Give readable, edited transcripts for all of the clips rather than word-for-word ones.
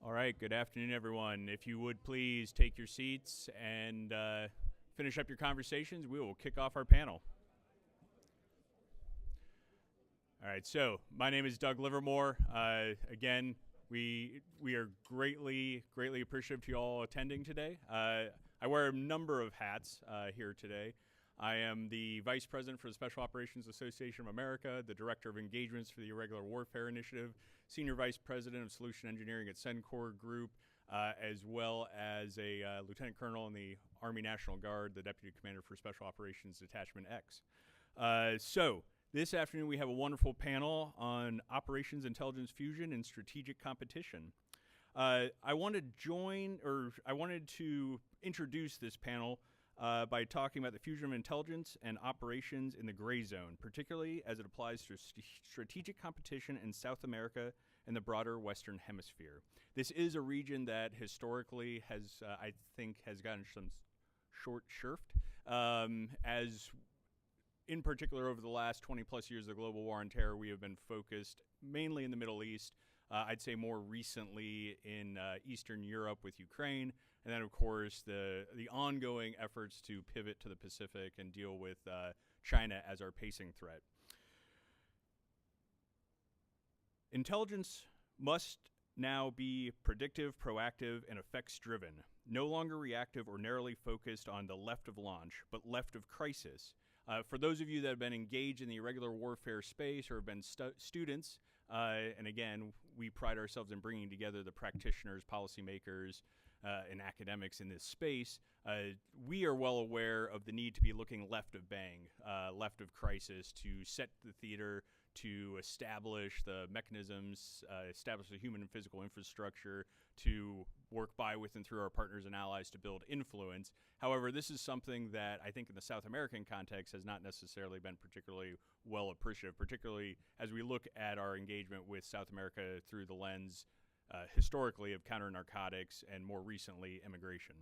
All right, good afternoon, everyone. If you would please take your seats and finish up your conversations, we will kick off our panel. All right, so my name is Doug Livermore. Again, we are greatly appreciative to you all attending today. I wear a number of hats here today. I am the Vice President for the Special Operations Association of America, the Director of Engagements for the Irregular Warfare Initiative, Senior Vice President of Solution Engineering at CENTCOR Group, as well as a Lieutenant Colonel in the Army National Guard, the Deputy Commander for Special Operations Detachment X. So this afternoon we have a wonderful panel on Operations Intelligence Fusion and Strategic Competition. I wanted to introduce this panel by talking about the fusion of intelligence and operations in the gray zone, particularly as it applies to strategic competition in South America and the broader Western Hemisphere. This is a region that historically has, I think, has gotten some short shrift, as in particular over the last 20 plus years of the global war on terror, we have been focused mainly in the Middle East, I'd say more recently in Eastern Europe with Ukraine, and then, of course, the ongoing efforts to pivot to the Pacific and deal with China as our pacing threat. Intelligence must now be predictive, proactive, and effects-driven, no longer reactive or narrowly focused on the left of launch, but left of crisis. For those of you that have been engaged in the irregular warfare space or have been students, and again, we pride ourselves in bringing together the practitioners, policymakers, and academics in this space, we are well aware of the need to be looking left of bang, left of crisis, to set the theater, to establish the mechanisms, establish the human and physical infrastructure, to work by, with, and through our partners and allies to build influence. However, this is something that I think in the South American context has not necessarily been particularly well appreciated, particularly as we look at our engagement with South America through the lens historically of counter-narcotics and more recently immigration.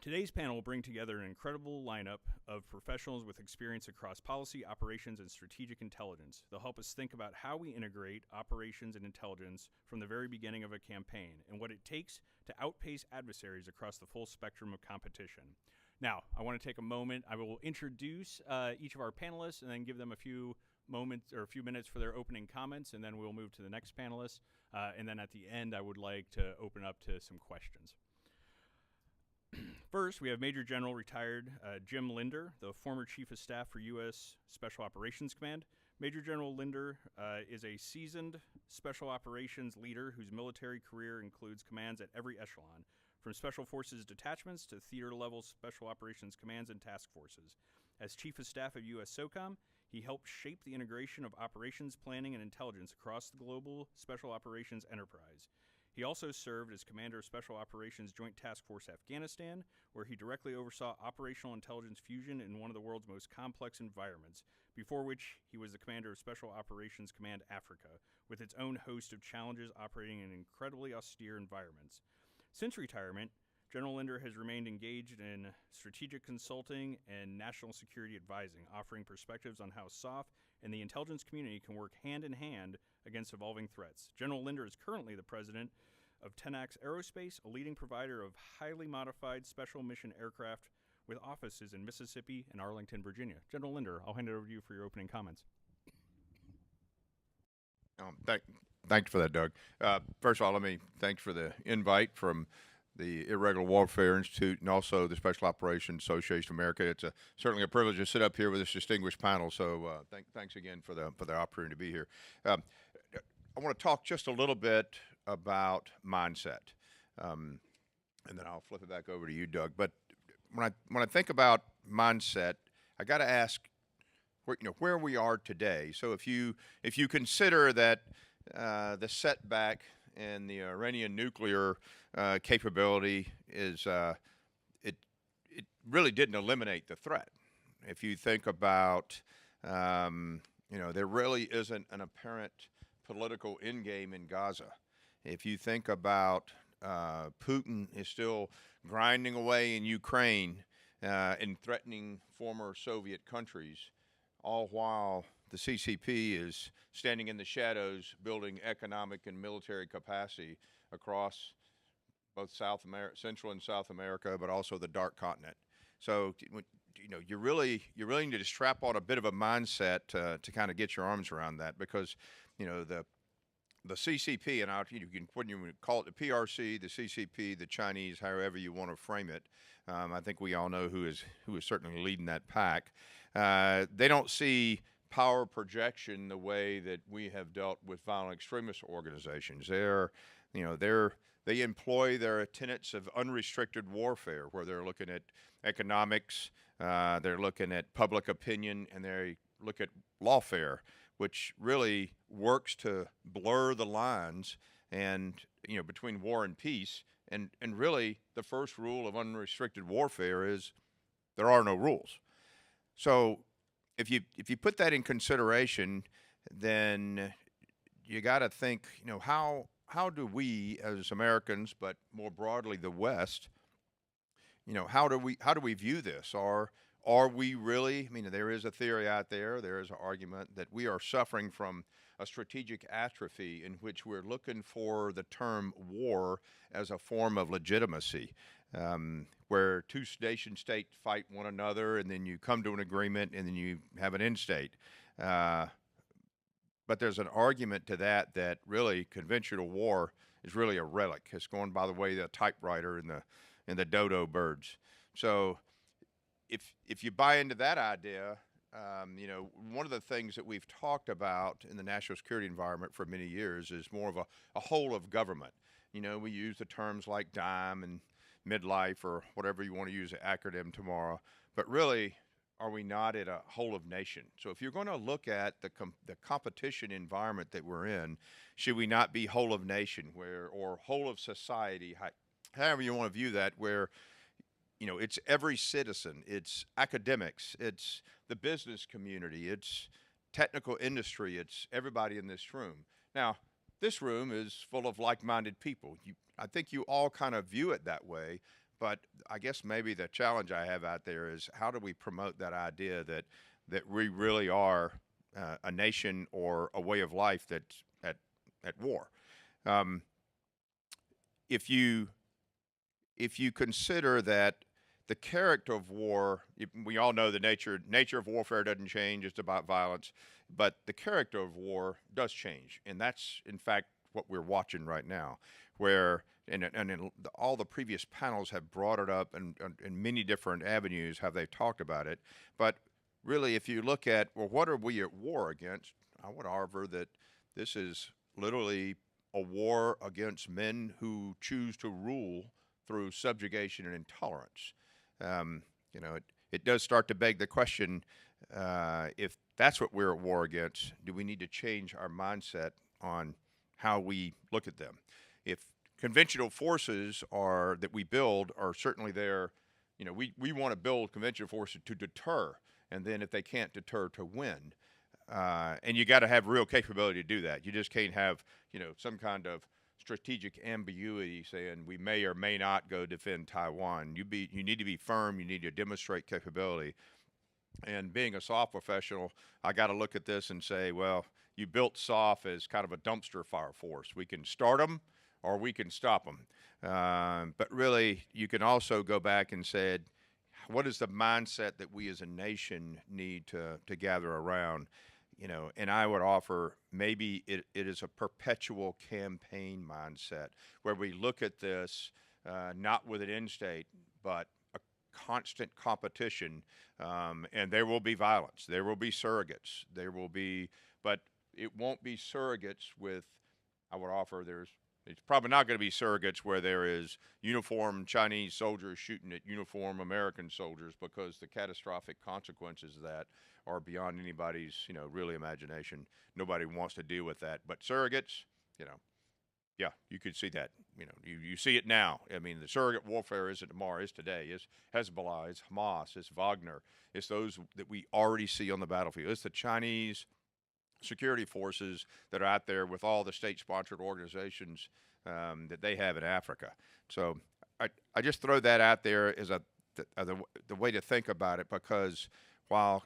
Today's panel will bring together an incredible lineup of professionals with experience across policy, operations, and strategic intelligence. They'll help us think about how we integrate operations and intelligence from the very beginning of a campaign and what it takes to outpace adversaries across the full spectrum of competition. Now, I want to take a moment. I will introduce each of our panelists and then give them a few moments or a few minutes for their opening comments, and then we'll move to the next panelist. And then at the end, I would like to open up to some questions. First, we have Major General retired Jim Linder, the former Chief of Staff for U.S. Special Operations Command. Major General Linder is a seasoned special operations leader whose military career includes commands at every echelon, from Special Forces detachments to theater-level Special Operations Commands and Task Forces. As Chief of Staff of USSOCOM, he helped shape the integration of operations planning and intelligence across the global Special Operations enterprise. He also served as Commander of Special Operations Joint Task Force Afghanistan, where he directly oversaw operational intelligence fusion in one of the world's most complex environments, before which he was the Commander of Special Operations Command Africa, with its own host of challenges operating in incredibly austere environments. Since retirement, General Linder has remained engaged in strategic consulting and national security advising, offering perspectives on how SOF and the intelligence community can work hand in hand against evolving threats. General Linder is currently the president of Tenax Aerospace, a leading provider of highly modified special mission aircraft with offices in Mississippi and Arlington, Virginia. General Linder, I'll hand it over to you for your opening comments. Thanks for that, Doug. First of all, thanks for the invite from the Irregular Warfare Institute and also the Special Operations Association of America. It's certainly a privilege to sit up here with this distinguished panel, so thanks again for the opportunity to be here. I want to talk just a little bit about mindset, and then I'll flip it back over to you, Doug. But when I think about mindset, I got to ask, where we are today. So if you consider that the setback and the Iranian nuclear capability is it really didn't eliminate the threat. If you think about there really isn't an apparent political endgame in Gaza. If you think about Putin is still grinding away in Ukraine and threatening former Soviet countries, all while the CCP is standing in the shadows, building economic and military capacity across both Central and South America, but also the Dark Continent. So, you really need to strap on a bit of a mindset to kind of get your arms around that, because, the CCP, and you can call it the PRC, the CCP, the Chinese, however you want to frame it. I think we all know who is certainly leading that pack. They don't see power projection the way that we have dealt with violent extremist organizations. They employ their tenets of unrestricted warfare, where they're looking at economics, they're looking at public opinion, and they look at lawfare, which really works to blur the lines and between war and peace. And really, the first rule of unrestricted warfare is there are no rules. So if you put that in consideration, then you got to think, how do we as Americans, but more broadly the West, how do we view this? Are we really? I mean, there is a theory out there. There is an argument that we are suffering from a strategic atrophy in which we're looking for the term war as a form of legitimacy, where two nation states fight one another, and then you come to an agreement, and then you have an end state. But there's an argument to that really conventional war is really a relic. It's going by the way of the typewriter and the dodo birds. So if you buy into that idea, one of the things that we've talked about in the national security environment for many years is more of a whole of government. We use the terms like DIME and midlife, or whatever you want to use the acronym tomorrow. But really, are we not at a whole of nation? So if you're going to look at the competition environment that we're in, should we not be whole of nation, or whole of society, however you want to view that, where it's every citizen, it's academics, it's the business community, it's technical industry, it's everybody in this room. Now, this room is full of like-minded people. I think you all kind of view it that way, but I guess maybe the challenge I have out there is, how do we promote that idea that we really are a nation or a way of life that's at war? If you consider that the character of war, we all know the nature of warfare doesn't change. It's about violence, but the character of war does change, and that's in fact what we're watching right now, where all the previous panels have brought it up in many different avenues, how they've talked about it. But really, if you look at, well, what are we at war against? I would argue that this is literally a war against men who choose to rule through subjugation and intolerance. It does start to beg the question, if that's what we're at war against, do we need to change our mindset on how we look at them? If conventional forces that we build are certainly there, we want to build conventional forces to deter, and then if they can't deter, to win. And you got to have real capability to do that. You just can't have, some kind of strategic ambiguity saying we may or may not go defend Taiwan. You need to be firm. You need to demonstrate capability. And being a SOF professional, I got to look at this and say, well, you built SOF as kind of a dumpster fire force. We can start them or we can stop them. But really, you can also go back and say, what is the mindset that we as a nation need to gather around? And I would offer maybe it is a perpetual campaign mindset, where we look at this not with an end state, but a constant competition. And there will be violence. There will be surrogates. But it won't be surrogates with, I would offer, it's probably not going to be surrogates where there is uniformed Chinese soldiers shooting at uniformed American soldiers, because the catastrophic consequences of that are beyond anybody's, really imagination. Nobody wants to deal with that. But surrogates, yeah, you could see that. You see it now. I mean, the surrogate warfare isn't tomorrow, it's today. It's Hezbollah, it's Hamas, it's Wagner. It's those that we already see on the battlefield. It's the Chinese security forces that are out there with all the state-sponsored organizations that they have in Africa. So I just throw that out there as the way to think about it, because while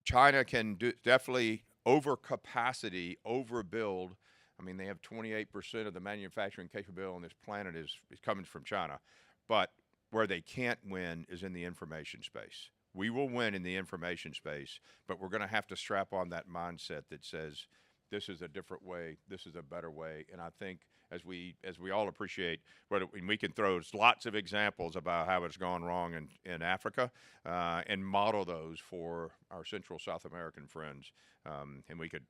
China can definitely overcapacity, overbuild. I mean, they have 28% of the manufacturing capability on this planet is coming from China. But where they can't win is in the information space. We will win in the information space, but we're going to have to strap on that mindset that says, this is a different way, this is a better way. And I think as we all appreciate, and we can throw lots of examples about how it's gone wrong in Africa, and model those for our Central South American friends. And we could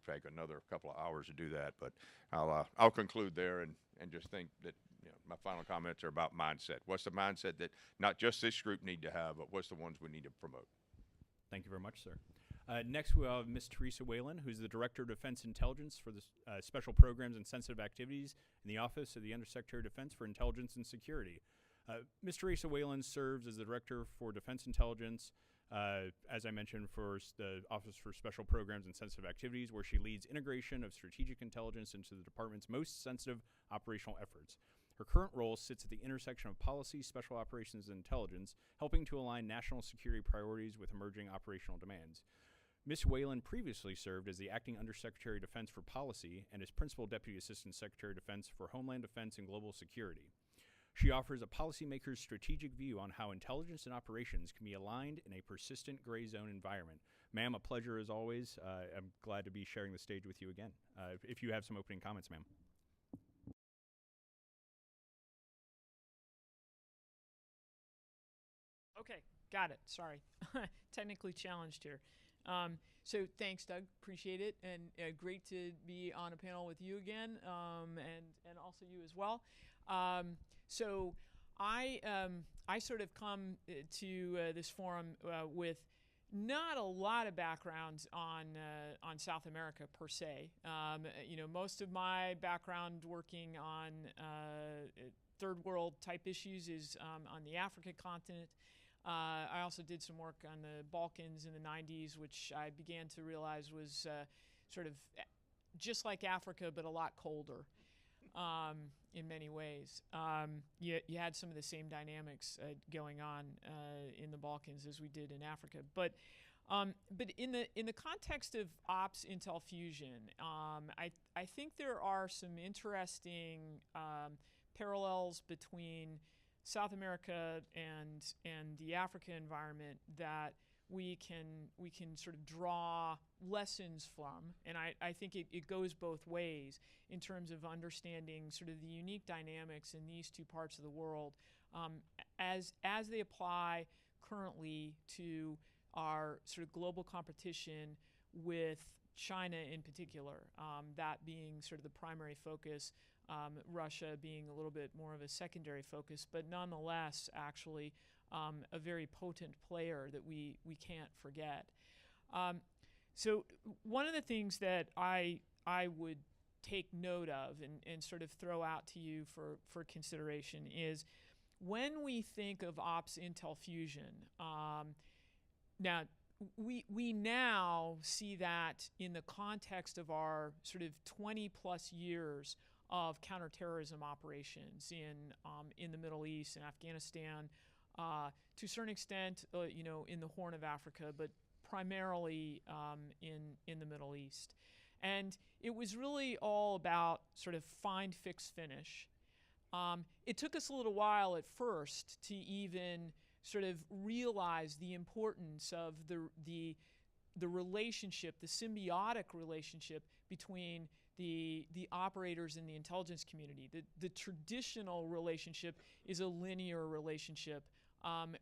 take another couple of hours to do that, but I'll conclude there and just think that my final comments are about mindset. What's the mindset that not just this group need to have, but what's the ones we need to promote? Thank you very much, sir. Next, we'll have Ms. Theresa Whelan, who's the Director of Defense Intelligence for the Special Programs and Sensitive Activities in the Office of the Undersecretary of Defense for Intelligence and Security. Ms. Theresa Whelan serves as the Director for Defense Intelligence, as I mentioned, for the Office for Special Programs and Sensitive Activities, where she leads integration of strategic intelligence into the department's most sensitive operational efforts. Her current role sits at the intersection of policy, special operations, and intelligence, helping to align national security priorities with emerging operational demands. Ms. Whelan previously served as the Acting Undersecretary of Defense for Policy and as Principal Deputy Assistant Secretary of Defense for Homeland Defense and Global Security. She offers a policymaker's strategic view on how intelligence and operations can be aligned in a persistent gray zone environment. Ma'am, a pleasure as always. I'm glad to be sharing the stage with you again. If you have some opening comments, ma'am. Okay, got it. Sorry. Technically challenged here. So thanks, Doug. Appreciate it. And great to be on a panel with you again, and also you as well. So I sort of come to this forum with not a lot of background on South America per se. Most of my background working on third world type issues is on the African continent. I also did some work on the Balkans in the 90s, which I began to realize was sort of just like Africa, but a lot colder in many ways. You had some of the same dynamics going on in the Balkans as we did in Africa. But in the context of ops intel fusion, I think there are some interesting parallels between South America and the Africa environment that we can sort of draw lessons from, and I think it goes both ways in terms of understanding sort of the unique dynamics in these two parts of the world as they apply currently to our sort of global competition with China in particular, that being sort of the primary focus. Russia being a little bit more of a secondary focus, but nonetheless, actually, a very potent player that we can't forget. So one of the things that I would take note of and sort of throw out to you for consideration is when we think of ops intel fusion. Now we now see that in the context of our sort of 20 plus years of counterterrorism operations in the Middle East and Afghanistan, to a certain extent, in the Horn of Africa, but primarily in the Middle East. And it was really all about sort of find, fix, finish. It took us a little while at first to even sort of realize the importance of the relationship, the symbiotic relationship between the operators in the intelligence community. The traditional relationship is a linear relationship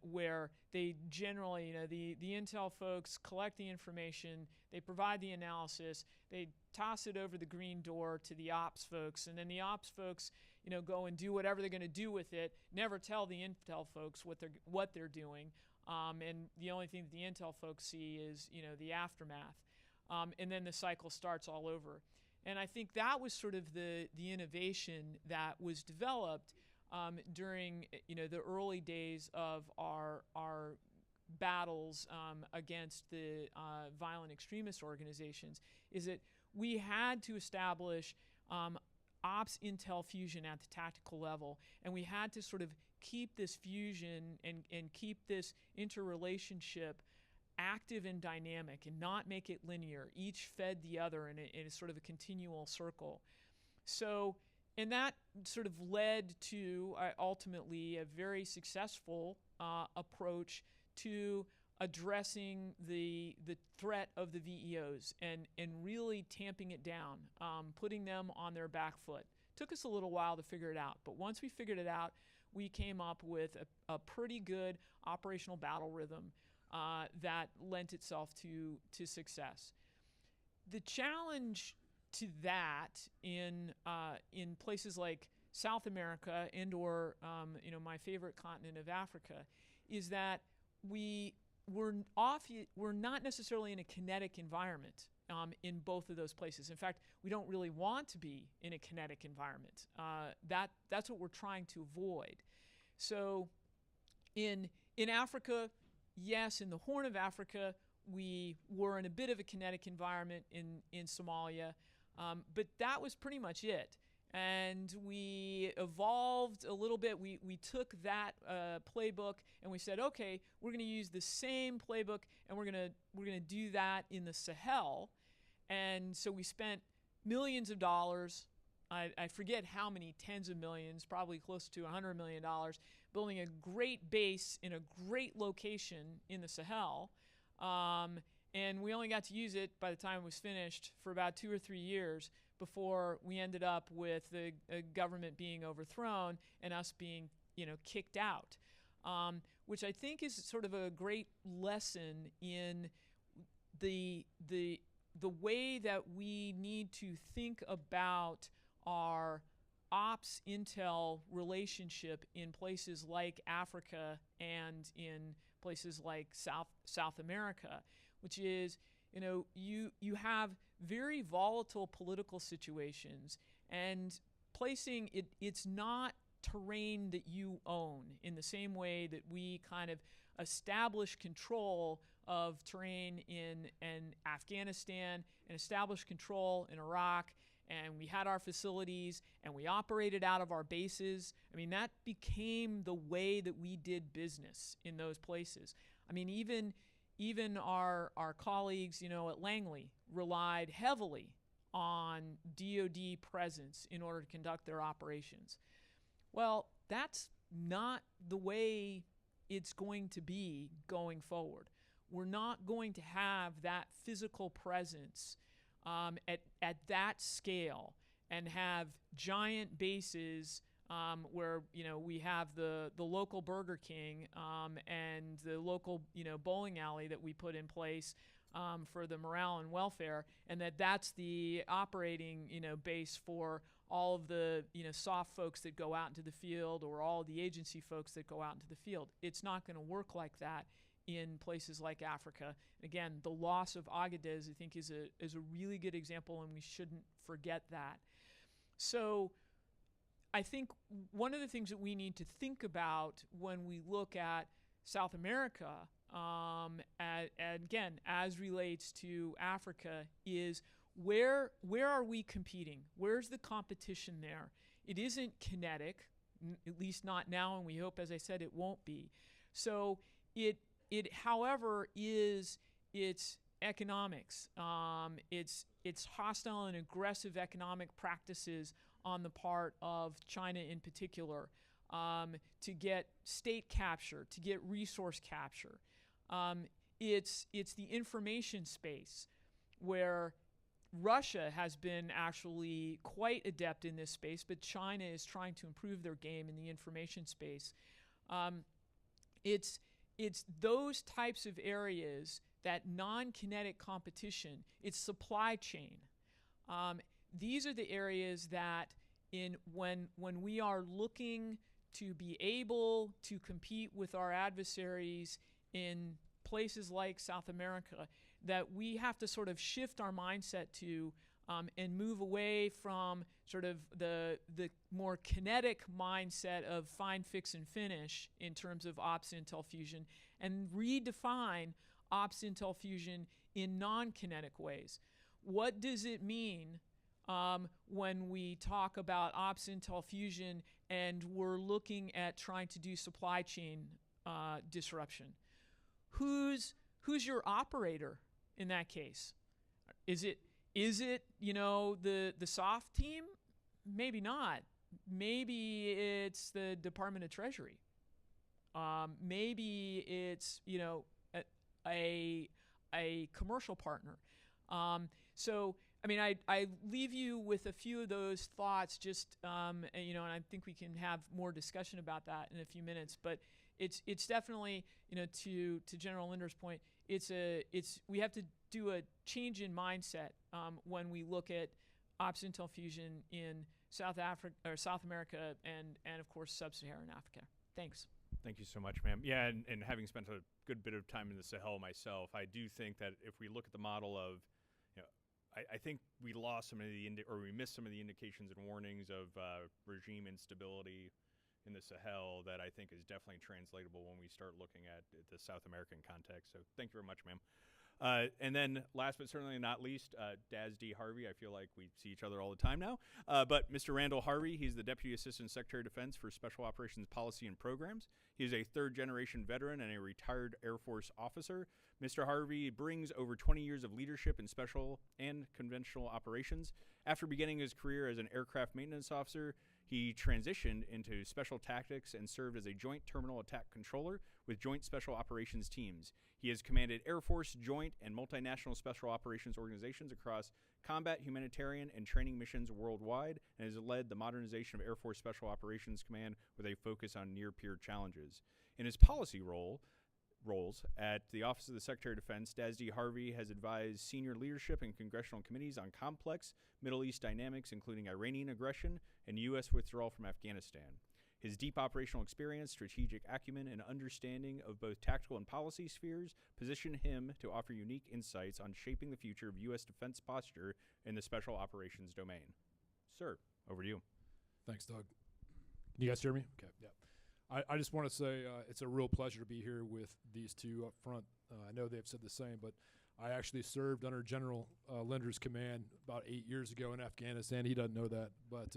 where they generally, the intel folks collect the information, they provide the analysis, they toss it over the green door to the ops folks, and then the ops folks, go and do whatever they're going to do with it, never tell the intel folks what they're doing, and the only thing that the intel folks see is, the aftermath. And then the cycle starts all over. And I think that was sort of the innovation that was developed during the early days of our battles against the violent extremist organizations, is that we had to establish ops intel fusion at the tactical level, and we had to sort of keep this fusion and keep this interrelationship active and dynamic and not make it linear. Each fed the other in a sort of a continual circle. So, and that sort of led to ultimately a very successful approach to addressing the threat of the VEOs and really tamping it down, putting them on their back foot. Took us a little while to figure it out, but once we figured it out, we came up with a pretty good operational battle rhythm that lent itself to success. The challenge to that in places like South America and or my favorite continent of Africa is that we're not necessarily in a kinetic environment in both of those places. In fact, we don't really want to be in a kinetic environment. That's what we're trying to avoid. So in Africa, yes, in the Horn of Africa, we were in a bit of a kinetic environment in Somalia, but that was pretty much it. And we evolved a little bit. We took that playbook and we said, okay, we're going to use the same playbook and we're going to do that in the Sahel. And so we spent millions of dollars. I forget how many tens of millions, probably close to $100 million, building a great base in a great location in the Sahel. And we only got to use it by the time it was finished for about 2 or 3 years before we ended up with the government being overthrown and us being, kicked out, which I think is sort of a great lesson in the way that we need to think about our ops intel relationship in places like Africa and in places like South America, which is, you have very volatile political situations, and placing it's not terrain that you own in the same way that we kind of establish control of terrain in Afghanistan and establish control in Iraq, and we had our facilities and we operated out of our bases. I mean, that became the way that we did business in those places. I mean, even our colleagues, at Langley relied heavily on DoD presence in order to conduct their operations. Well, that's not the way it's going to be going forward. We're not going to have that physical presence at that scale and have giant bases where we have the local Burger King and the local bowling alley that we put in place for the morale and welfare, and that's the operating base for all of the soft folks that go out into the field, or all of the agency folks that go out into the field. It's not going to work like that in places like Africa. Again, the loss of Agadez, I think, is a really good example, and we shouldn't forget that. So I think one of the things that we need to think about when we look at South America, and again, as relates to Africa, is where are we competing? Where's the competition there? It isn't kinetic, at least not now, and we hope, as I said, it won't be. So it however, it's economics. It's hostile and aggressive economic practices on the part of China in particular, to get state capture, to get resource capture. It's the information space where Russia has been actually quite adept in this space, but China is trying to improve their game in the information space. It's those types of areas, that non-kinetic competition, it's supply chain. These are the areas that when we are looking to be able to compete with our adversaries in places like South America, that we have to sort of shift our mindset to and move away from sort of the more kinetic mindset of find, fix, and finish in terms of ops intel fusion, and redefine ops intel fusion in non-kinetic ways. What does it mean when we talk about ops intel fusion and we're looking at trying to do supply chain disruption? Who's who's your operator in that case? Is it the soft team? Maybe not. Maybe it's the Department of Treasury. Maybe it's a commercial partner. So I mean, I leave you with a few of those thoughts. Just and I think we can have more discussion about that in a few minutes. But it's definitely to General Linder's point, we have to do a change in mindset when we look at ops intel fusion in South Africa or South America and of course Sub-Saharan Africa. Thanks. Thank you so much, ma'am. Yeah, and having spent a good bit of time in the Sahel myself, I do think that if we look at the model of, I think we lost some of we missed some of the indications and warnings of regime instability in the Sahel that I think is definitely translatable when we start looking at the South American context. So thank you very much, ma'am. And then last but certainly not least, Daz D. Harvey. I feel like we see each other all the time now. But Mr. Randall Harvey, he's the Deputy Assistant Secretary of Defense for Special Operations Policy and Programs. He is a third-generation veteran and a retired Air Force officer. Mr. Harvey brings over 20 years of leadership in special and conventional operations. After beginning his career as an aircraft maintenance officer, he transitioned into special tactics and served as a Joint Terminal Attack Controller with Joint Special Operations teams. He has commanded Air Force, joint, and multinational special operations organizations across combat, humanitarian, and training missions worldwide, and has led the modernization of Air Force Special Operations Command with a focus on near-peer challenges. In his policy roles at the Office of the Secretary of Defense, Daz D. Harvey has advised senior leadership and congressional committees on complex Middle East dynamics, including Iranian aggression and U.S. withdrawal from Afghanistan. His deep operational experience, strategic acumen, and understanding of both tactical and policy spheres position him to offer unique insights on shaping the future of U.S. defense posture in the special operations domain. Sir, over to you. Thanks, Doug. Can you guys hear me? Okay, yeah. I just want to say it's a real pleasure to be here with these two up front. I know they've said the same, but I actually served under General Linder's command about 8 years ago in Afghanistan. He doesn't know that, but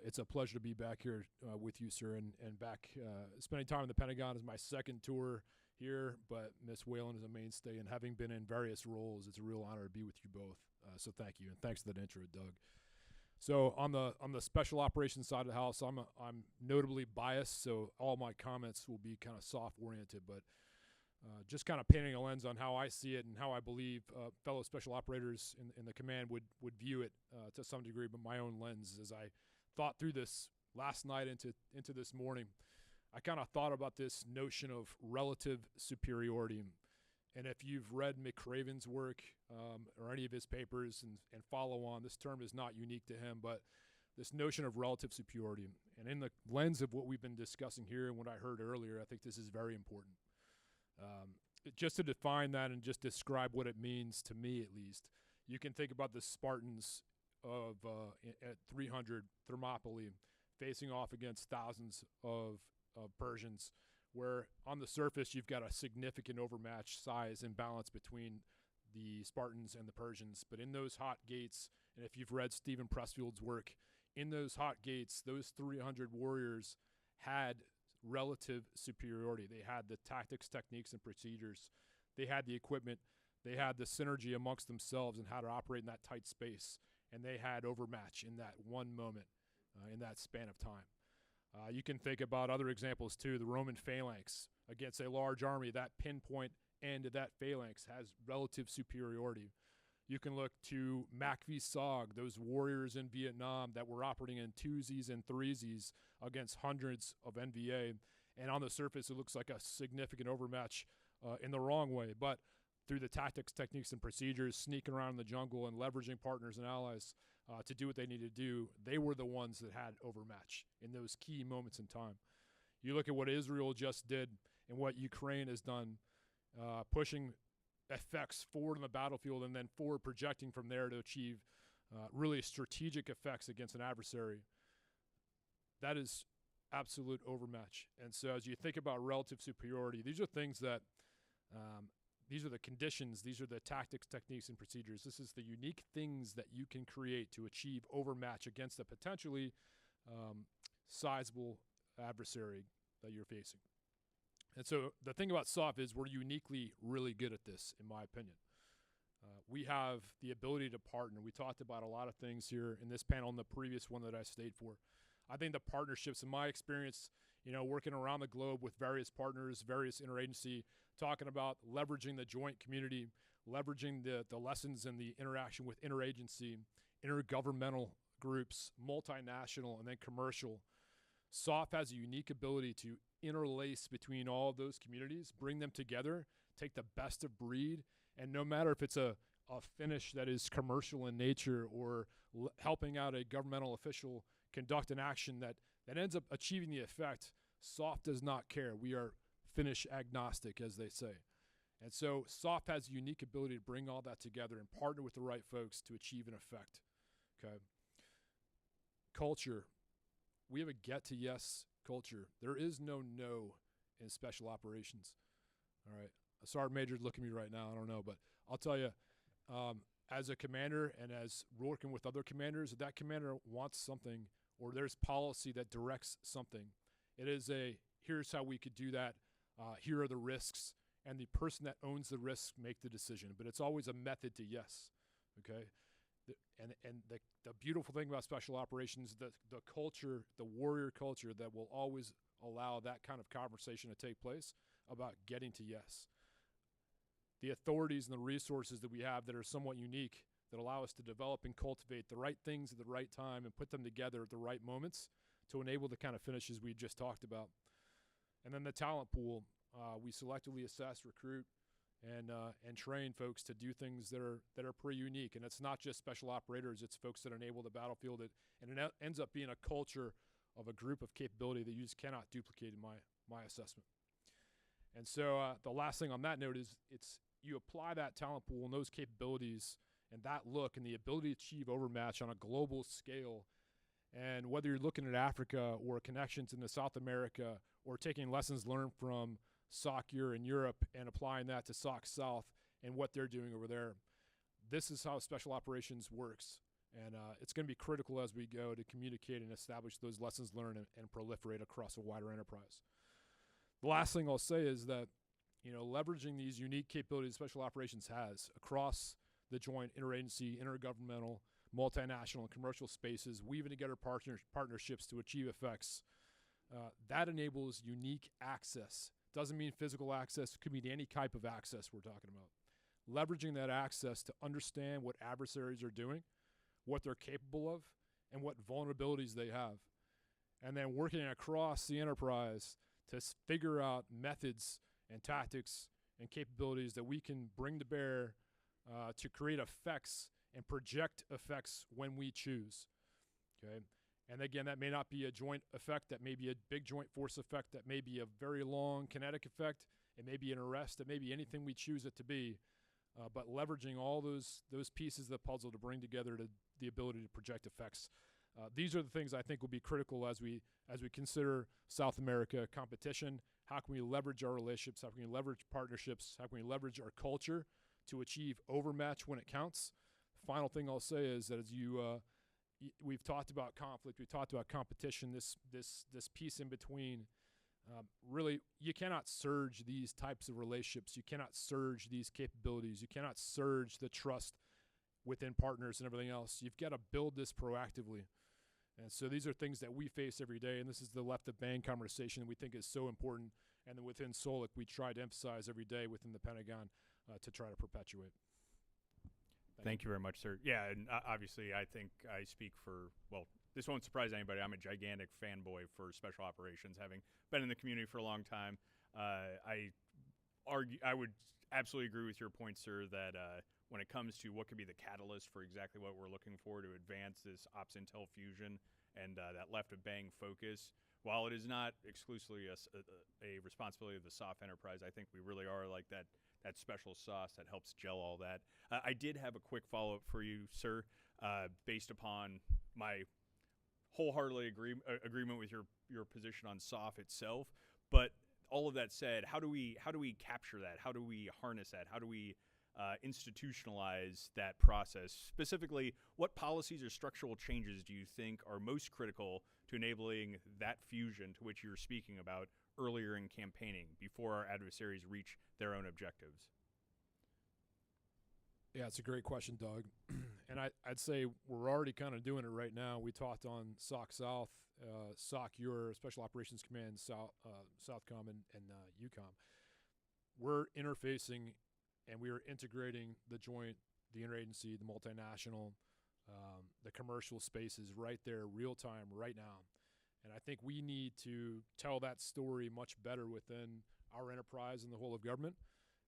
it's a pleasure to be back here with you, sir, and back spending time in the Pentagon is my second tour here, but Miss Whelan is a mainstay, and having been in various roles, it's a real honor to be with you both. So thank you, and thanks for that intro, Doug. So on the special operations side of the house, I'm notably biased, so all my comments will be kind of soft-oriented, but just kind of painting a lens on how I see it and how I believe fellow special operators in the command would view it to some degree, but my own lens as I thought through this last night into this morning. I kind of thought about this notion of relative superiority. And if you've read McRaven's work or any of his papers and follow on, this term is not unique to him, but this notion of relative superiority. And in the lens of what we've been discussing here and what I heard earlier, I think this is very important. Just to define that and just describe what it means to me, at least, you can think about the Spartans of at 300 Thermopylae facing off against thousands of Persians, where on the surface you've got a significant overmatch size and balance between the Spartans and the Persians. But in those hot gates, and if you've read Stephen Pressfield's work, in those hot gates, those 300 warriors had relative superiority. They had the tactics, techniques, and procedures. They had the equipment. They had the synergy amongst themselves and how to operate in that tight space. And they had overmatch in that one moment, in that span of time. You can think about other examples too. The Roman phalanx against a large army, that pinpoint end of that phalanx has relative superiority. You can look to Mac-V-Sog, those warriors in Vietnam that were operating in twosies and threesies against hundreds of NVA. And on the surface, it looks like a significant overmatch in the wrong way. But through the tactics, techniques, and procedures, sneaking around in the jungle and leveraging partners and allies to do what they need to do, they were the ones that had overmatch in those key moments in time. You look at what Israel just did and what Ukraine has done, pushing effects forward on the battlefield and then forward projecting from there to achieve really strategic effects against an adversary. That is absolute overmatch. And so as you think about relative superiority, these are things that these are the conditions, these are the tactics, techniques, and procedures. This is the unique things that you can create to achieve overmatch against a potentially sizable adversary that you're facing. And so the thing about SOF is we're uniquely really good at this, in my opinion. We have the ability to partner. We talked about a lot of things here in this panel and the previous one that I stayed for. I think the partnerships, in my experience, working around the globe with various partners, various interagency, talking about leveraging the joint community, leveraging the lessons and the interaction with interagency, intergovernmental groups, multinational, and then commercial. SOF has a unique ability to interlace between all of those communities, bring them together, take the best of breed, and no matter if it's a finish that is commercial in nature or helping out a governmental official conduct an action that ends up achieving the effect, SOF does not care. We are finish agnostic, as they say. And so SOF has a unique ability to bring all that together and partner with the right folks to achieve an effect. Okay. Culture. We have a get to yes culture. There is no in special operations. All right. A sergeant major look at me right now. I don't know, but I'll tell you, as a commander and as working with other commanders, if that commander wants something or there's policy that directs something, it is here's how we could do that. Here are the risks, and the person that owns the risks make the decision. But it's always a method to yes. Okay. The beautiful thing about special operations, the culture, the warrior culture that will always allow that kind of conversation to take place about getting to yes. The authorities and the resources that we have that are somewhat unique that allow us to develop and cultivate the right things at the right time and put them together at the right moments to enable the kind of finishes we just talked about. And then the talent pool, we selectively assess, recruit, and train folks to do things that are pretty unique. And it's not just special operators, it's folks that enable the battlefield. And it ends up being a culture of a group of capability that you just cannot duplicate in my assessment. And so the last thing on that note is you apply that talent pool and those capabilities and that look and the ability to achieve overmatch on a global scale. And whether you're looking at Africa or connections in the South America or taking lessons learned from SOC in Europe and applying that to SOC South and what they're doing over there, this is how special operations works. And it's going to be critical as we go to communicate and establish those lessons learned and proliferate across a wider enterprise. The last thing I'll say is that, leveraging these unique capabilities special operations has across the joint interagency, intergovernmental, multinational, and commercial spaces, weaving together partnerships to achieve effects, that enables unique access. Doesn't mean physical access, it could mean any type of access we're talking about. Leveraging that access to understand what adversaries are doing, what they're capable of, and what vulnerabilities they have. And then working across the enterprise to figure out methods and tactics and capabilities that we can bring to bear to create effects and project effects when we choose. Okay. And again, that may not be a joint effect, that may be a big joint force effect, that may be a very long kinetic effect, it may be an arrest, it may be anything we choose it to be, but leveraging all those pieces of the puzzle to bring together the ability to project effects. These are the things I think will be critical as we consider South America competition. How can we leverage our relationships? How can we leverage partnerships? How can we leverage our culture to achieve overmatch when it counts? Final thing I'll say is that as we've talked about conflict, we've talked about competition, this piece in between. Really, you cannot surge these types of relationships. You cannot surge these capabilities. You cannot surge the trust within partners and everything else. You've got to build this proactively. And so these are things that we face every day, and this is the left of bang conversation that we think is so important, and then within SOLIC we try to emphasize every day within the Pentagon to try to perpetuate. Thank you very much, sir. Yeah, and obviously I think I speak for, well, this won't surprise anybody. I'm a gigantic fanboy for special operations, having been in the community for a long time. I would absolutely agree with your point, sir, that when it comes to what could be the catalyst for exactly what we're looking for to advance this ops intel fusion and that left of bang focus, while it is not exclusively a responsibility of the SOF enterprise, I think we really are like that special sauce that helps gel all that. I did have a quick follow-up for you, sir, based upon my wholeheartedly agreement with your position on SOF itself. But all of that said, how do we capture that? How do we harness that? How do we institutionalize that process? Specifically, what policies or structural changes do you think are most critical to enabling that fusion to which you were speaking about earlier in campaigning, before our adversaries reach their own objectives? Yeah, it's a great question, Doug. And I'd say we're already kind of doing it right now. We talked on SOC South, SOC Your Special Operations Command, Southcom, and UCOM. We're interfacing and we are integrating the joint, the interagency, the multinational, the commercial spaces right there, real time, right now. And I think we need to tell that story much better within our enterprise and the whole of government,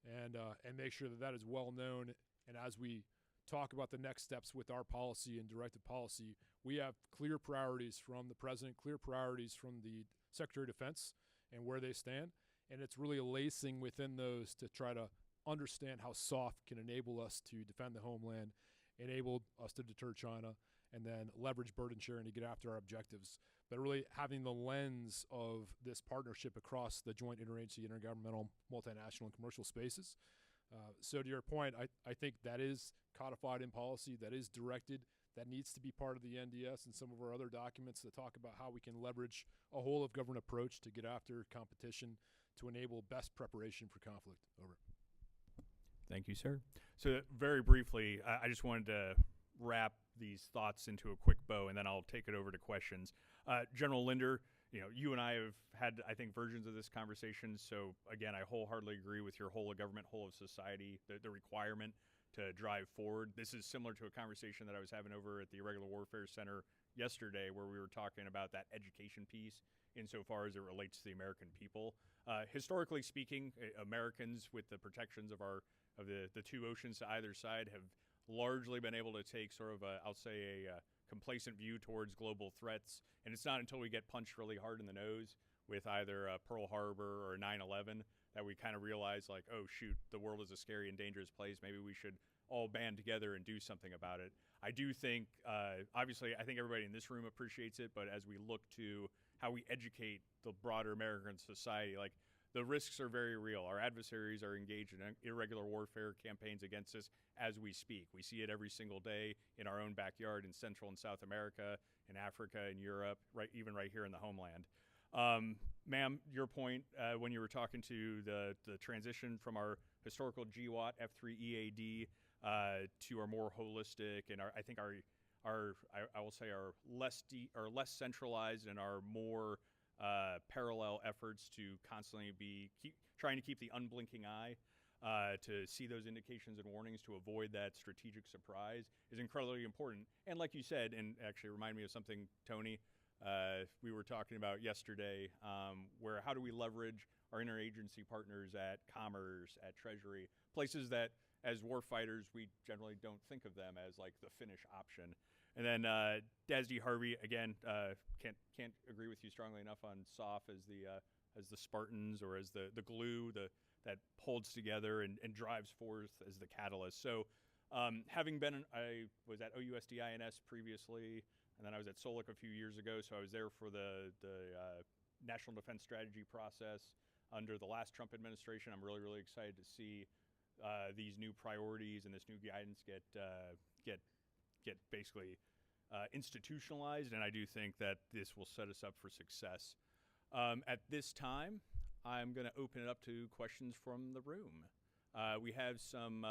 and make sure that that is well known. And as we talk about the next steps with our policy and directed policy, we have clear priorities from the president, clear priorities from the Secretary of Defense and where they stand. And it's really lacing within those to try to understand how SOF can enable us to defend the homeland, enable us to deter China, and then leverage burden sharing to get after our objectives. But really having the lens of this partnership across the joint interagency, intergovernmental, multinational, and commercial spaces. So to your point, I think that is codified in policy, that is directed, that needs to be part of the NDS and some of our other documents that talk about how we can leverage a whole of government approach to get after competition to enable best preparation for conflict. Over. Thank you, sir. So very briefly, I just wanted to wrap these thoughts into a quick bow, and then I'll take it over to questions. General Linder, you and I have had, I think, versions of this conversation. So again, I wholeheartedly agree with your whole of government, whole of society, the requirement to drive forward. This is similar to a conversation that I was having over at the Irregular Warfare Center yesterday, where we were talking about that education piece insofar as it relates to the American people. Historically speaking, Americans, with the protections of the two oceans to either side, have largely been able to take sort of a complacent view towards global threats. And it's not until we get punched really hard in the nose with either Pearl Harbor or 9/11 that we kind of realize, like, oh shoot, the world is a scary and dangerous place. Maybe we should all band together and do something about it. I do think, obviously, I think everybody in this room appreciates it, but as we look to how we educate the broader American society, like, the risks are very real. Our adversaries are engaged in irregular warfare campaigns against us as we speak. We see it every single day in our own backyard in Central and South America, in Africa, in Europe, even right here in the homeland. Ma'am, your point when you were talking to the transition from our historical GWAT F3 EAD to our more holistic and I will say our less centralized and our more parallel efforts to constantly keep trying to keep the unblinking eye to see those indications and warnings to avoid that strategic surprise is incredibly important. And like you said, and actually remind me of something, Tony, we were talking about yesterday, where how do we leverage our interagency partners at Commerce, at Treasury, places that as warfighters we generally don't think of them as like the finish option. And then DASD Harvey, again, can't agree with you strongly enough on SOF as the Spartans, or as the glue that holds together and drives forth as the catalyst. So having been, I was at OUSDINS previously, and then I was at SOLIC a few years ago, so I was there for the National Defense Strategy process under the last Trump administration. I'm really, really excited to see these new priorities and this new guidance get basically institutionalized, and I do think that this will set us up for success. At this time, I'm going to open it up to questions from the room. We have some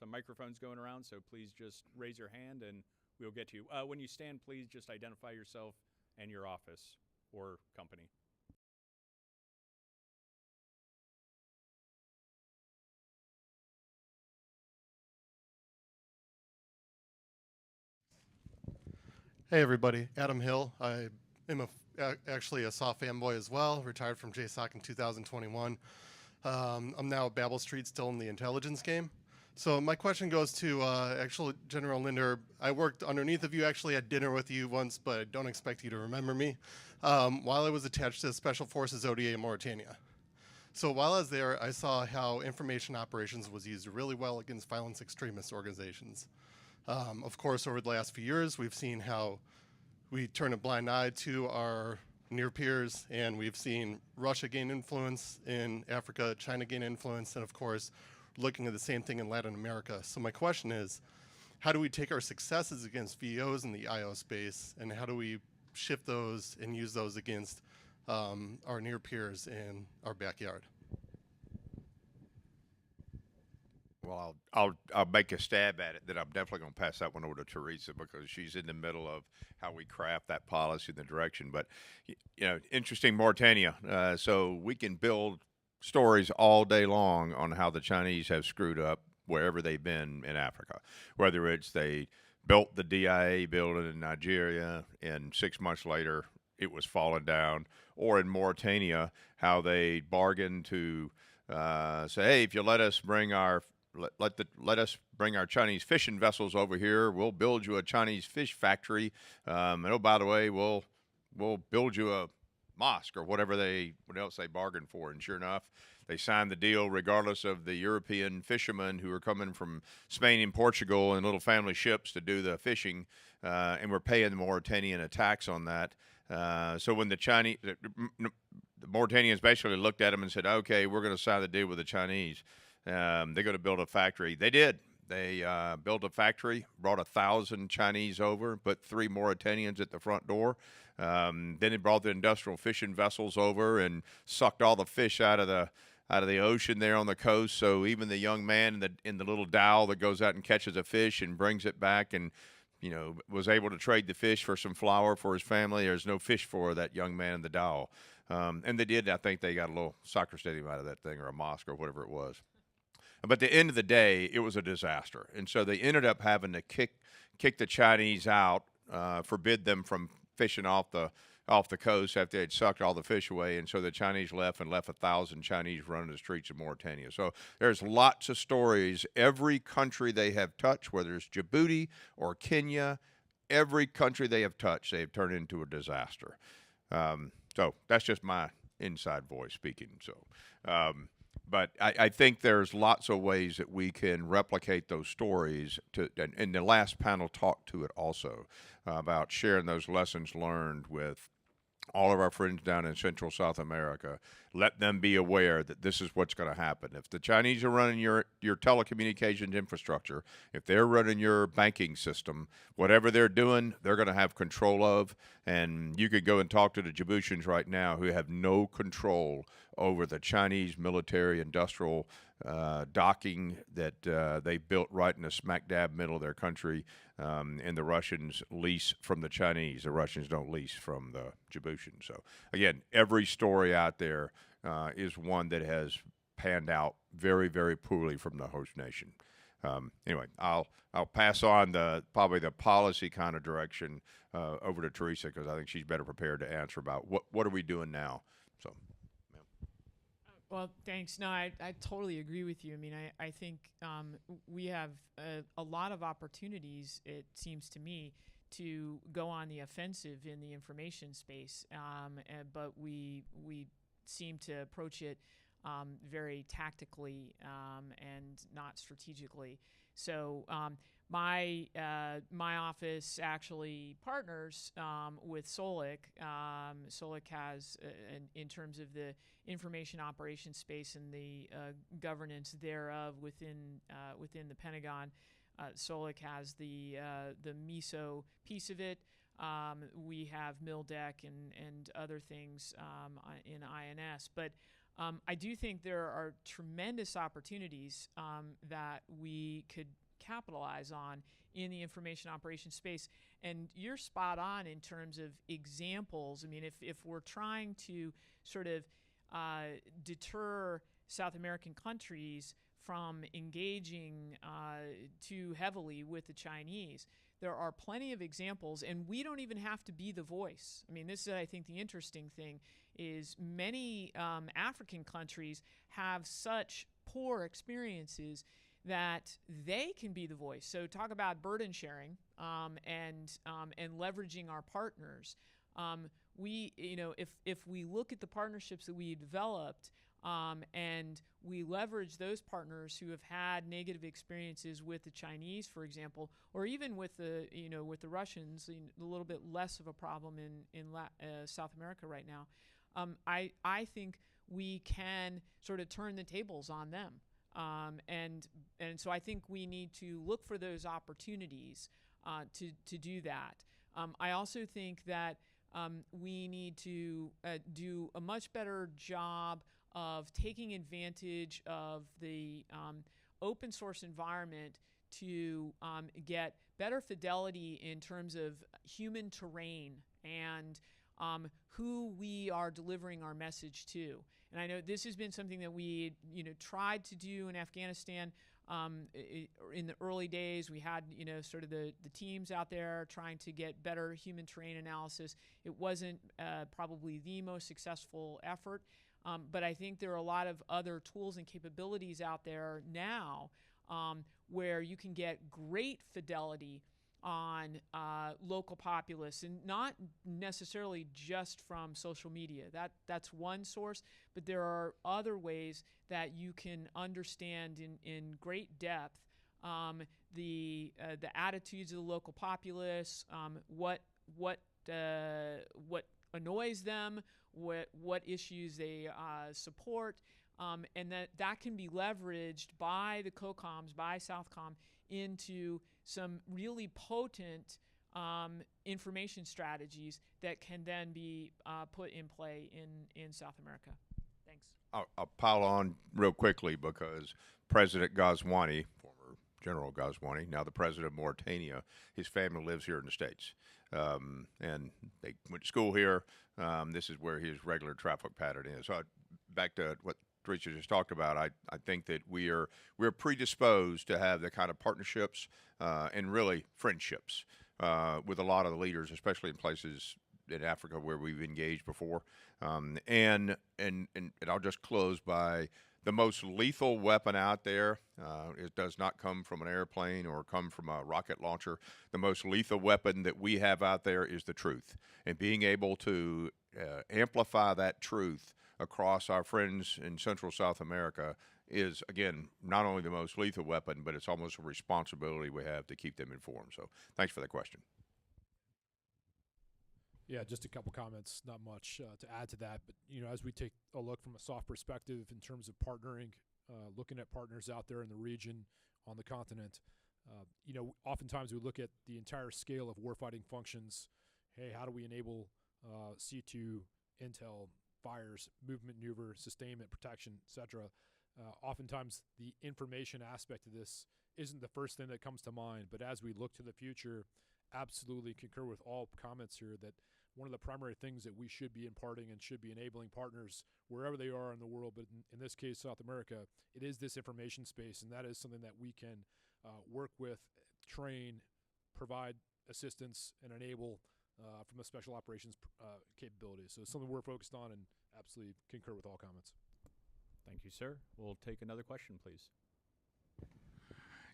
microphones going around, so please just raise your hand and we'll get to you. When you stand, please just identify yourself and your office or company. Hey everybody, Adam Hill. I am actually a SOF fanboy as well, retired from JSOC in 2021. I'm now at Babel Street, still in the intelligence game. So my question goes to actual General Linder. I worked underneath of you, actually had dinner with you once, but I don't expect you to remember me, while I was attached to Special Forces ODA in Mauritania. So while I was there, I saw how information operations was used really well against violence extremist organizations. Of course, over the last few years, we've seen how we turn a blind eye to our near peers, and we've seen Russia gain influence in Africa, China gain influence, and of course, looking at the same thing in Latin America. So my question is, how do we take our successes against VOs in the IO space, and how do we shift those and use those against our near peers in our backyard? Well, I'll make a stab at it. Then I'm definitely going to pass that one over to Theresa because she's in the middle of how we craft that policy and the direction. But interesting, Mauritania. So we can build stories all day long on how the Chinese have screwed up wherever they've been in Africa, whether it's they built the DIA building in Nigeria and 6 months later it was falling down, or in Mauritania how they bargained to say, hey, if you let us bring our Chinese fishing vessels over here, we'll build you a Chinese fish factory, and oh, by the way, we'll build you a mosque or whatever what else they bargained for. And sure enough, they signed the deal regardless of the European fishermen who were coming from Spain and Portugal in little family ships to do the fishing, and we're paying the Mauritanian a tax on that. So when the Mauritanians basically looked at them and said, okay, we're going to sign the deal with the Chinese. They're going to build a factory. They did. They built a factory, brought 1,000 Chinese over, put 3 Mauritanians at the front door. Then they brought the industrial fishing vessels over and sucked all the fish out of the ocean there on the coast. So even the young man in the little dhow that goes out and catches a fish and brings it back and was able to trade the fish for some flour for his family. There's no fish for that young man in the dhow. And they did. I think they got a little soccer stadium out of that thing, or a mosque or whatever it was. But at the end of the day, it was a disaster. And so they ended up having to kick the Chinese out, forbid them from fishing off the coast after they'd sucked all the fish away. And so the Chinese left 1,000 Chinese running the streets of Mauritania. So there's lots of stories. Every country they have touched, whether it's Djibouti or Kenya, every country they have touched, they have turned into a disaster. So that's just my inside voice speaking. So, but I think there's lots of ways that we can replicate those stories. And the last panel talked to it also about sharing those lessons learned with all of our friends down in Central South America. Let them be aware that this is what's going to happen. If the Chinese are running your telecommunications infrastructure, if they're running your banking system, whatever they're doing, they're going to have control of. And you could go and talk to the Djiboutians right now who have no control over the Chinese military industrial docking that they built right in the smack dab middle of their country. And the Russians lease from the Chinese. The Russians don't lease from the Djiboutians. So, again, every story out there is one that has panned out very, very poorly from the host nation. Anyway, I'll pass on probably the policy kind of direction over to Theresa because I think she's better prepared to answer about what are we doing now. So. Well, thanks. No, I totally agree with you. I mean, I think we have a lot of opportunities, it seems to me, to go on the offensive in the information space, but we seem to approach it very tactically and not strategically. So my office actually partners with SOAA. SOAA has, in terms of the information operations space and the governance thereof within the Pentagon, SOAA has the MISO piece of it. We have MILDEC and other things in INS, but I do think there are tremendous opportunities that we could capitalize on in the information operations space. And you're spot on in terms of examples. I mean, if we're trying to sort of deter South American countries from engaging too heavily with the Chinese, there are plenty of examples, and we don't even have to be the voice. I mean, this is, I think, the interesting thing is many African countries have such poor experiences that they can be the voice. So talk about burden sharing and leveraging our partners. If we look at the partnerships that we developed and we leverage those partners who have had negative experiences with the Chinese, for example, or even with the Russians, a little bit less of a problem in South America right now. I think we can sort of turn the tables on them. And so I think we need to look for those opportunities to do that. I also think that we need to do a much better job of taking advantage of the open source environment to get better fidelity in terms of human terrain and who we are delivering our message to. And I know this has been something that we tried to do in Afghanistan. In the early days, we had sort of the teams out there trying to get better human terrain analysis. It wasn't probably the most successful effort, but I think there are a lot of other tools and capabilities out there now where you can get great fidelity on local populace, and not necessarily just from social media. That's one source, but there are other ways that you can understand in great depth the attitudes of the local populace, what annoys them, what issues they support, and that can be leveraged by the COCOMs, by Southcom, into some really potent information strategies that can then be put in play in South America. Thanks. I'll pile on real quickly because President Ghazwani, former General Ghazwani, now the president of Mauritania, his family lives here in the States. And they went to school here. This is where his regular traffic pattern is. So back to what Theresa just talked about, I think that we're predisposed to have the kind of partnerships and really friendships with a lot of the leaders, especially in places in Africa where we've engaged before. And I'll just close by the most lethal weapon out there. It does not come from an airplane or come from a rocket launcher. The most lethal weapon that we have out there is the truth, and being able to amplify that truth across our friends in Central South America is, again, not only the most lethal weapon, but it's almost a responsibility we have to keep them informed. So thanks for that question. Yeah, just a couple comments, not much to add to that. But, as we take a look from a soft perspective in terms of partnering, looking at partners out there in the region, on the continent, oftentimes we look at the entire scale of warfighting functions. Hey, how do we enable C2, intel, fires, movement, maneuver, sustainment, protection, etc.? Oftentimes the information aspect of this isn't the first thing that comes to mind, but as we look to the future, absolutely concur with all comments here that one of the primary things that we should be imparting and should be enabling partners wherever they are in the world, but in this case, South America, it is this information space, and that is something that we can work with, train, provide assistance, and enable from a special operations capability. So it's something we're focused on, and absolutely concur with all comments. Thank you, sir. We'll take another question, please.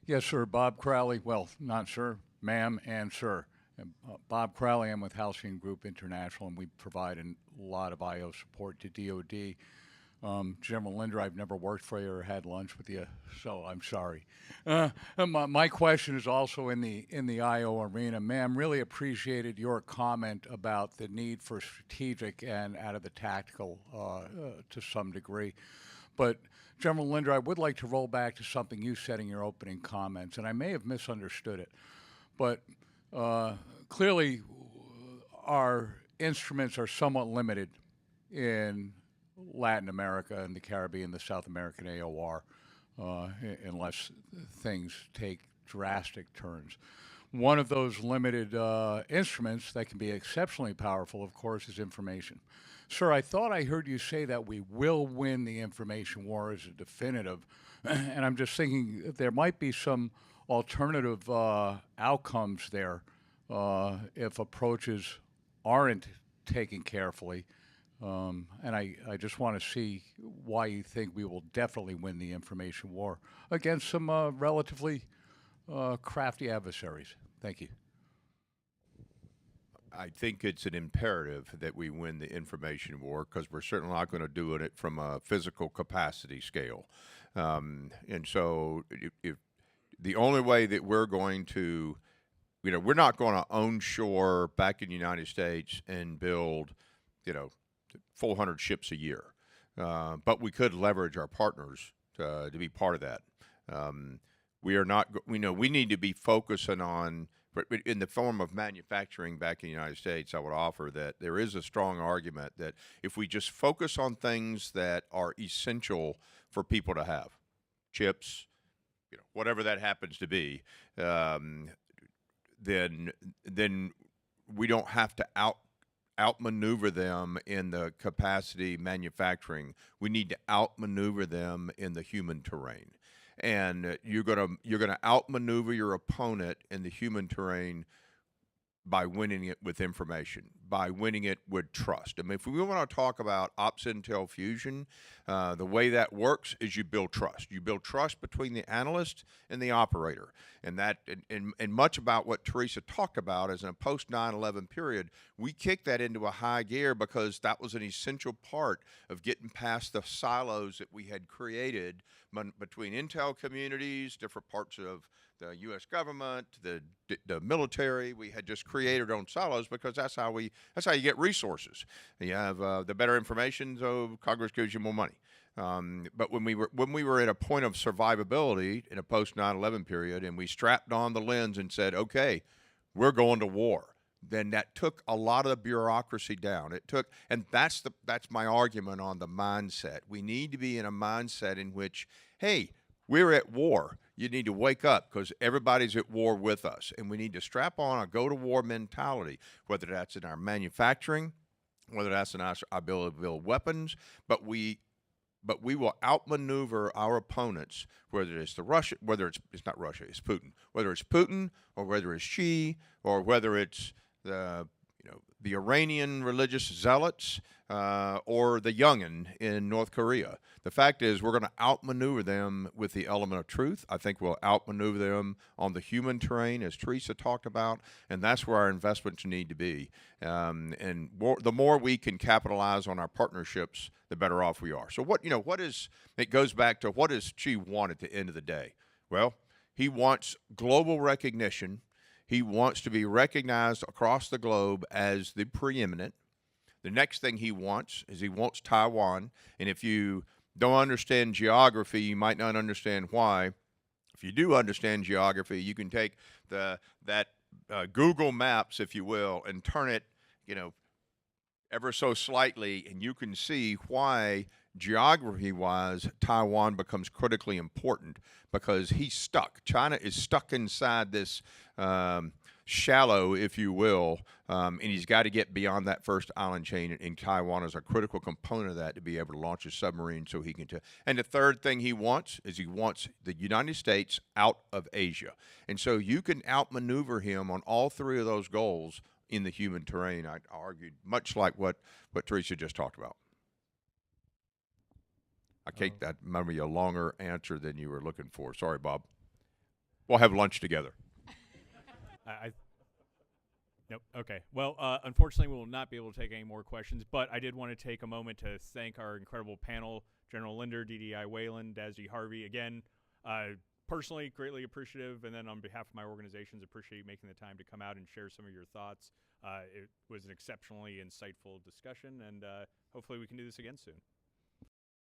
Yes, sir. Bob Crowley. Well, not sir, ma'am, and sir. Bob Crowley. I'm with Halcyon Group International, and we provide a lot of IO support to DoD. General Linder, I've never worked for you or had lunch with you, so I'm sorry. My question is also in the IO arena. Ma'am, really appreciated your comment about the need for strategic and out of the tactical to some degree. But General Linder, I would like to roll back to something you said in your opening comments, and I may have misunderstood it. But clearly our instruments are somewhat limited in Latin America and the Caribbean, the South American AOR, unless things take drastic turns. One of those limited instruments that can be exceptionally powerful, of course, is information. Sir, I thought I heard you say that we will win the information war as a definitive, and I'm just thinking there might be some alternative outcomes there if approaches aren't taken carefully. And I just want to see why you think we will definitely win the information war against some relatively crafty adversaries. Thank you. I think it's an imperative that we win the information war because we're certainly not going to do it from a physical capacity scale. And so if the only way that we're going to, we're not going to own shore back in the United States and build, 400 ships a year. But we could leverage our partners to be part of that. We are not. We know we need to be focusing on. But in the form of manufacturing back in the United States, I would offer that there is a strong argument that if we just focus on things that are essential for people to have, chips, whatever that happens to be, then we don't have to outmaneuver them in the capacity manufacturing. We need to outmaneuver them in the human terrain. And you're gonna outmaneuver your opponent in the human terrain by winning it with information, by winning it with trust. I mean, if we want to talk about ops intel fusion, the way that works is you build trust. You build trust between the analyst and the operator. And that, and much about what Theresa talked about as in a post 9/11 period, we kicked that into a high gear because that was an essential part of getting past the silos that we had created between intel communities, different parts of the U.S. government, the military. We had just created our own silos because that's how you get resources. You have the better information, so Congress gives you more money. But when we were at a point of survivability in a post 9/11 period, and we strapped on the lens and said, "Okay, we're going to war," then that took a lot of the bureaucracy down. And that's my argument on the mindset. We need to be in a mindset in which, hey, we're at war. You need to wake up because everybody's at war with us. And we need to strap on a go-to-war mentality, whether that's in our manufacturing, whether that's in our ability to build weapons. But we will outmaneuver our opponents, whether it's it's not Russia, it's Putin. Whether it's Putin or whether it's Xi or whether it's the Iranian religious zealots or the youngin in North Korea. The fact is we're going to outmaneuver them with the element of truth. I think we'll outmaneuver them on the human terrain, as Theresa talked about, and that's where our investments need to be. The more we can capitalize on our partnerships, the better off we are. So it goes back to what does Xi want at the end of the day? Well, he wants global recognition. He wants to be recognized across the globe as the preeminent. The next thing he wants Taiwan. And if you don't understand geography, you might not understand why. If you do understand geography, you can take that Google Maps, if you will, and turn it, ever so slightly, and you can see why geography-wise Taiwan becomes critically important because he's stuck. China is stuck inside this shallow, if you will, and he's got to get beyond that first island chain, and Taiwan is a critical component of that to be able to launch a submarine so he can and the third thing he wants is the United States out of Asia. And so you can outmaneuver him on all three of those goals in the human terrain, I argued, much like what Theresa just talked about. I think that might be a longer answer than you were looking for. Sorry, Bob. We'll have lunch together. Nope. Okay. Well, unfortunately, we will not be able to take any more questions, but I did want to take a moment to thank our incredible panel, General Linder, DDI Whelan, Dazzy Harvey. Again, personally, greatly appreciative, and then on behalf of my organizations, appreciate you making the time to come out and share some of your thoughts. It was an exceptionally insightful discussion, and hopefully we can do this again soon.